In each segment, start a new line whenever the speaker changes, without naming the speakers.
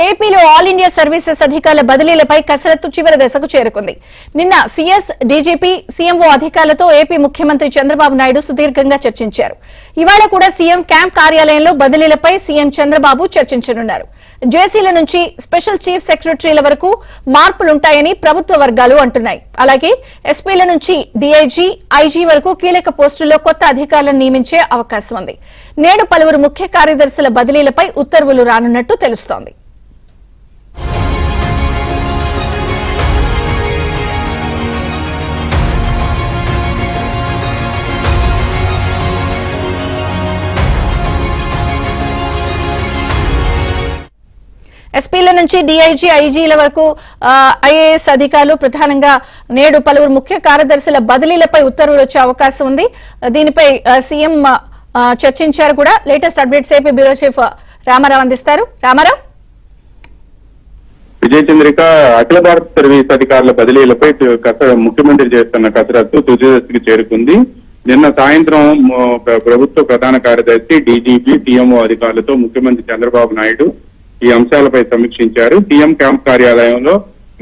ఏపీలో all India services అధికారుల బదిలీలపై కసరత్తు చివరి దశకు చేరుకుంది. నిన్న సీఎస్, డీజీపీ, సీఎంఓ అధికారులతో ఏపీ ముఖ్యమంత్రి చంద్రబాబు నాయుడు సుదీర్ఘంగా చర్చించారు. ఇవాళ కూడా సీఎం క్యాంప్ కార్యాలయంలో బదిలీలపై సీఎం చంద్రబాబు చర్చించనున్నారు. జేసీల నుంచి స్పెషల్ చీఫ్ సెక్రటరీల వరకు మార్పులుంటాయని ప్రభుత్వ వర్గాలు అంటున్నాయి. అలాగే ఎస్పీల నుంచి డీఐజీ, ఐజీ వరకు కీలక పోస్టుల్లో కొత్త అధికారులను నియమించే అవకాశం ఉంది. నేడు పలువురు ముఖ్య కార్యదర్శుల బదిలీలపై ఉత్తర్వులు రానున్నట్టు తెలుస్తోంది. ఎస్పీల నుంచి డీఐజీ, ఐజీల వరకు ఐఏఎస్ అధికారులు ప్రధానంగా నేడు పలువురు ముఖ్య కార్యదర్శుల బదిలీలపై ఉత్తర్వులు వచ్చే అవకాశం ఉంది. దీనిపై సీఎం చర్చించారు కూడా. Latest updates AP bureau chief Ramarao అందిస్తారు. రామారావు.
విజయచంద్రిక, అఖిల భారత సర్వీస్ అధికారుల బదిలీలపై ముఖ్యమంత్రి చేస్తున్న కసరత్తు తుది దశకు చేరుకుంది. నిన్న సాయంత్రం ప్రభుత్వ ప్రధాన కార్యదర్శి, డీజీపీ, సీఎంఓ అధికారులతో ముఖ్యమంత్రి చంద్రబాబు నాయుడు ఈ అంశాలపై సమీక్షించారు. సీఎం క్యాంప్ కార్యాలయంలో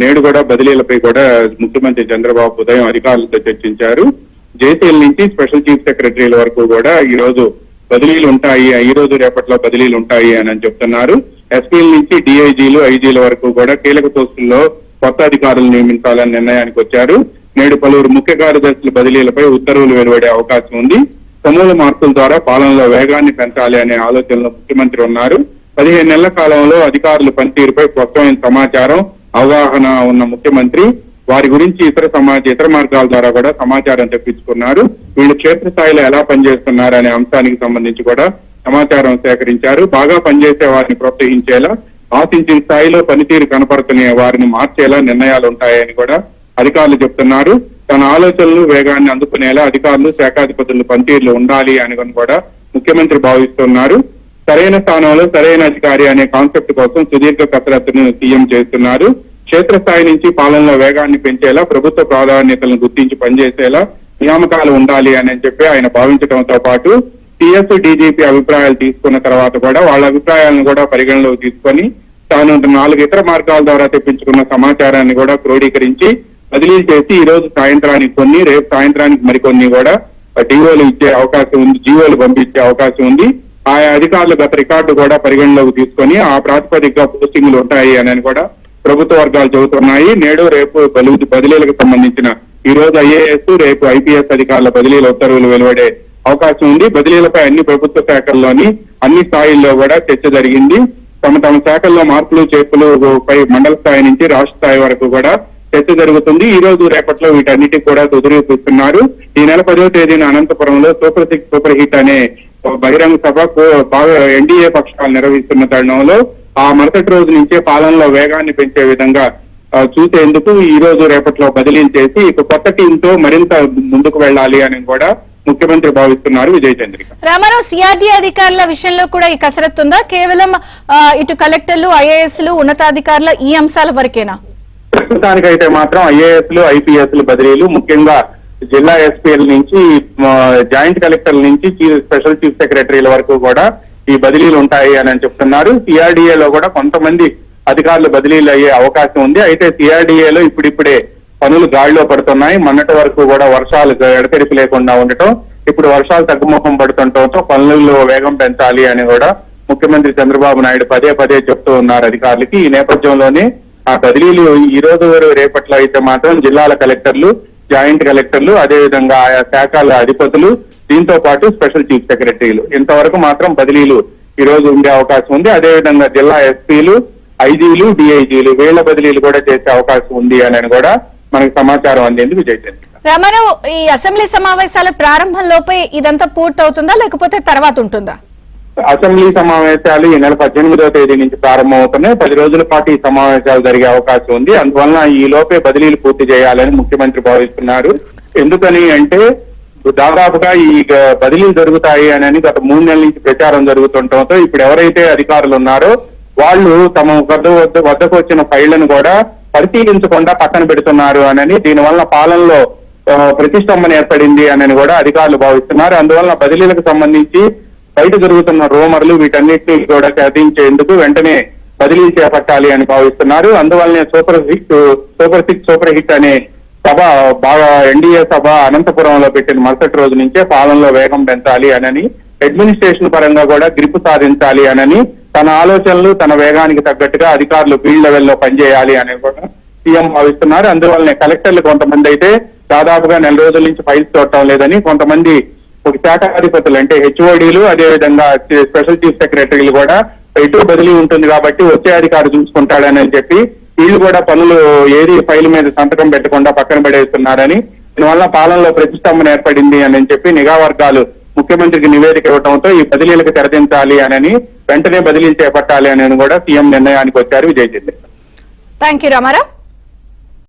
నేడు కూడా బదిలీలపై కూడా ముఖ్యమంత్రి చంద్రబాబు ఉదయం అధికారులతో చర్చించారు. జేసీఎల్ నుంచి స్పెషల్ చీఫ్ సెక్రటరీల వరకు కూడా ఈ రోజు బదిలీలు ఉంటాయి, ఈ రోజు రేపట్లో బదిలీలు ఉంటాయి అని చెప్తున్నారు. ఎస్పీల నుంచి డీఐజీలు, ఐజీల వరకు కూడా కీలక పోస్టుల్లో కొత్త అధికారులు నియమించాలని నిర్ణయానికి వచ్చారు. నేడు పలువురు ముఖ్య కార్యదర్శుల బదిలీలపై ఉత్తర్వులు వెలువడే అవకాశం ఉంది. సమూల మార్పుల ద్వారా పాలనలో వేగాన్ని పెంచాలి అనే ఆలోచనలో ముఖ్యమంత్రి ఉన్నారు. 15 నెలల కాలంలో అధికారుల పనితీరుపై స్పష్టమైన సమాచారం, అవగాహన ఉన్న ముఖ్యమంత్రి వారి గురించి ఇతర మార్గాల ద్వారా కూడా సమాచారం తెప్పించుకున్నారు. వీళ్ళు క్షేత్రస్థాయిలో ఎలా పనిచేస్తున్నారు అనే అంశానికి సంబంధించి కూడా సమాచారం సేకరించారు. బాగా పనిచేసే వారిని ప్రోత్సహించేలా, ఆశించిన స్థాయిలో పనితీరు కనపడుతున్న వారిని మార్చేలా నిర్ణయాలు ఉంటాయని కూడా అధికారులు చెప్తున్నారు. తన ఆలోచనలు వేగాన్ని అందుకునేలా అధికారులు, శాఖాధిపతులు పనితీరులు ఉండాలి అని కూడా ముఖ్యమంత్రి భావిస్తున్నారు. సరైన స్థానంలో సరైన అధికారి అనే కాన్సెప్ట్ కోసం సుదీర్ఘ కసరత్తును సీఎం చేస్తున్నారు. క్షేత్రస్థాయి నుంచి పాలనలో వేగాన్ని పెంచేలా, ప్రభుత్వ ప్రాధాన్యతలను గుర్తించి పనిచేసేలా నియామకాలు ఉండాలి అని చెప్పి ఆయన భావించడంతో పాటు సీఎస్, డీజీపీ అభిప్రాయాలు తీసుకున్న తర్వాత కూడా వాళ్ళ అభిప్రాయాలను కూడా పరిగణలోకి తీసుకొని తాను 4 ఇతర మార్గాల ద్వారా తెప్పించుకున్న సమాచారాన్ని కూడా క్రోడీకరించి బదిలీలు చేసి ఈ రోజు సాయంత్రానికి కొన్ని, రేపు సాయంత్రానికి మరికొన్ని కూడా డిఓలు ఇచ్చే అవకాశం ఉంది, జీవోలు పంపించే అవకాశం ఉంది. ఆయా అధికారులు గత రికార్డు కూడా పరిగణలోకి తీసుకొని ఆ ప్రాతిపదికగా పోస్టింగ్లు ఉంటాయి అని కూడా ప్రభుత్వ వర్గాలు చెబుతున్నాయి. నేడు రేపు బదిలీలకు సంబంధించిన ఈ రోజు ఐఏఎస్, రేపు ఐపీఎస్ అధికారుల బదిలీల ఉత్తర్వులు వెలువడే అవకాశం ఉంది. బదిలీలపై అన్ని ప్రభుత్వ శాఖల్లోని అన్ని స్థాయిల్లో కూడా చర్చ జరిగింది. తమ శాఖల్లో మార్పులు చేర్పులు పై మండల స్థాయి నుంచి రాష్ట్ర స్థాయి వరకు కూడా చర్చ జరుగుతుంది. ఈ రోజు రేపట్లో వీటన్నిటికి కూడా తుదిరూపిస్తున్నారు. ఈ నెల 10వ తేదీన అనంతపురంలో సూపర్ హిట్ అనే బహిరంగ సభకు ఎన్డీఏ పక్షాలు నిర్వహిస్తున్న తరుణంలో ఆ మరుసటి రోజు నుంచే పాలనలో వేగాన్ని పెంచే విధంగా చూసేందుకు ఈ రోజు రేపట్లో బదిలీలు చేసి కొత్త టీంతో మరింత ముందుకు వెళ్లాలి అని కూడా ముఖ్యమంత్రి భావిస్తున్నారు. విజయచంద్రిక.
రామారావు, సిఆర్డీ అధికారుల విషయంలో కూడా ఈ కసరత్తు ఉందా? కేవలం ఇటు కలెక్టర్లు, ఐఏఎస్లు, ఉన్నతాధికారుల ఈ అంశాల వరకేనా?
ప్రస్తుతానికైతే మాత్రం ఐఏఎస్లు, ఐపీఎస్లు బదిలీలు, ముఖ్యంగా జిల్లా ఎస్పీల నుంచి జాయింట్ కలెక్టర్ల నుంచి స్పెషల్ చీఫ్ సెక్రటరీల వరకు కూడా ఈ బదిలీలు ఉంటాయి అని చెప్తున్నారు. సిఆర్డీఏలో కూడా కొంతమంది అధికారులు బదిలీలు అయ్యే అవకాశం ఉంది. అయితే సిఆర్డీఏలో ఇప్పుడిప్పుడే పనులు గాడిలో పడుతున్నాయి. మొన్నటి వరకు కూడా వర్షాలు ఎడతెరిపి లేకుండా ఉండటం, ఇప్పుడు వర్షాలు తగ్గుముఖం పడుతుండటంతో పనుల్లో వేగం పెంచాలి అని కూడా ముఖ్యమంత్రి చంద్రబాబు నాయుడు పదే చెప్తూ ఉన్నారు అధికారులకి. ఈ నేపథ్యంలోనే ఆ బదిలీలు ఈ రోజు రేపట్లో అయితే మాత్రం జిల్లాల కలెక్టర్లు, జాయింట్ కలెక్టర్లు, అదేవిధంగా ఆయా శాఖల అధిపతులు, దీంతో పాటు స్పెషల్ చీఫ్ సెక్రటరీలు ఇంతవరకు మాత్రం బదిలీలు ఈ రోజు ఉండే అవకాశం ఉంది. అదేవిధంగా జిల్లా ఎస్పీలు, ఐజీలు, డీఐజీలు వీళ్ల బదిలీలు కూడా చేసే అవకాశం ఉంది అని కూడా మనకు సమాచారం అందింది. విజయచంద్ర.
రామారావు, ఈ అసెంబ్లీ సమావేశాల ప్రారంభంలోపే ఇదంతా పూర్తవుతుందా లేకపోతే తర్వాత ఉంటుందా?
అసెంబ్లీ సమావేశాలు ఈ నెల 18వ తేదీ నుంచి ప్రారంభమవుతున్నాయి. 10 రోజుల పాటు ఈ సమావేశాలు జరిగే అవకాశం ఉంది. అందువలన ఈ లోపే బదిలీలు పూర్తి చేయాలని ముఖ్యమంత్రి భావిస్తున్నారు. ఎందుకని అంటే దాదాపుగా ఈ బదిలీలు జరుగుతాయి అని గత 3 నెలల నుంచి ప్రచారం జరుగుతుండటంతో ఇప్పుడు ఎవరైతే అధికారులు ఉన్నారో వాళ్ళు తమ వద్దకు వచ్చిన ఫైళ్లను కూడా పరిశీలించకుండా పక్కన పెడుతున్నారు అని, దీనివల్ల పాలనలో ప్రతిష్టంభన ఏర్పడింది అని కూడా అధికారులు భావిస్తున్నారు. అందువలన బదిలీలకు సంబంధించి బయట జరుగుతున్న రూమర్లు వీటన్నిటిని కూడా సాధించేందుకు వెంటనే బదిలీ చేపట్టాలి అని భావిస్తున్నారు. అందువల్లనే సూపర్ సిక్స్ సూపర్ హిట్ అనే సభ బాగా ఎన్డీఏ సభ అనంతపురంలో పెట్టిన మరుసటి రోజు నుంచే పాలనలో వేగం పెంచాలి అనని, అడ్మినిస్ట్రేషన్ పరంగా కూడా గ్రిప్ సాధించాలి అనని, తన ఆలోచనలు తన వేగానికి తగ్గట్టుగా అధికారులు ఫీల్డ్ లెవెల్లో పనిచేయాలి అని కూడా సీఎం భావిస్తున్నారు. అందువల్లనే కలెక్టర్లు కొంతమంది అయితే దాదాపుగా 4 రోజుల నుంచి ఫైల్స్ చూడటం లేదని, కొంతమంది ఒక శాఖాధిపతులు అంటే హెచ్ఓడీలు, అదేవిధంగా స్పెషల్ చీఫ్ సెక్రటరీలు కూడా ఎటు బదిలీ ఉంటుంది కాబట్టి వచ్చే అధికారి చూసుకుంటాడని చెప్పి వీళ్ళు కూడా పనులు ఏది ఫైల్ మీద సంతకం పెట్టకుండా పక్కన పడేస్తున్నారని, దీనివల్ల పాలనలో ప్రతిష్టంభన ఏర్పడింది అని చెప్పి నిఘా వర్గాలు ముఖ్యమంత్రికి నివేదిక ఇవ్వడంతో ఈ బదిలీలకు తెరదించాలి అని, వెంటనే బదిలీలు చేపట్టాలి అని కూడా సీఎం నిర్ణయానికి వచ్చారు. విజయ్ చంద్ర.
Thank you Ramarao.